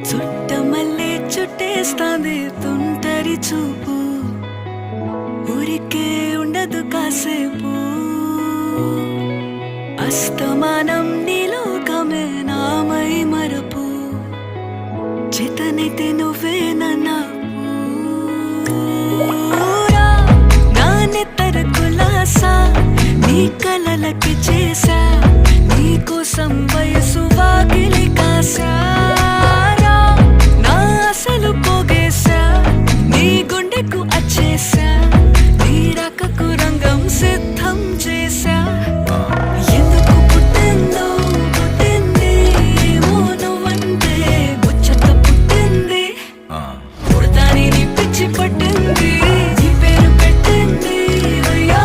చుట్టమల్లే చుట్టేస్తాంది తుంటరి చూపు, ఊరికే ఉండదు కాసేపు. అస్తమానం నీలోకమే నామై మరపు, చేతనైతే నువ్వే నూరా నా నెత్తర కులాసా, నీ కలలకి చేసా నీ కోసం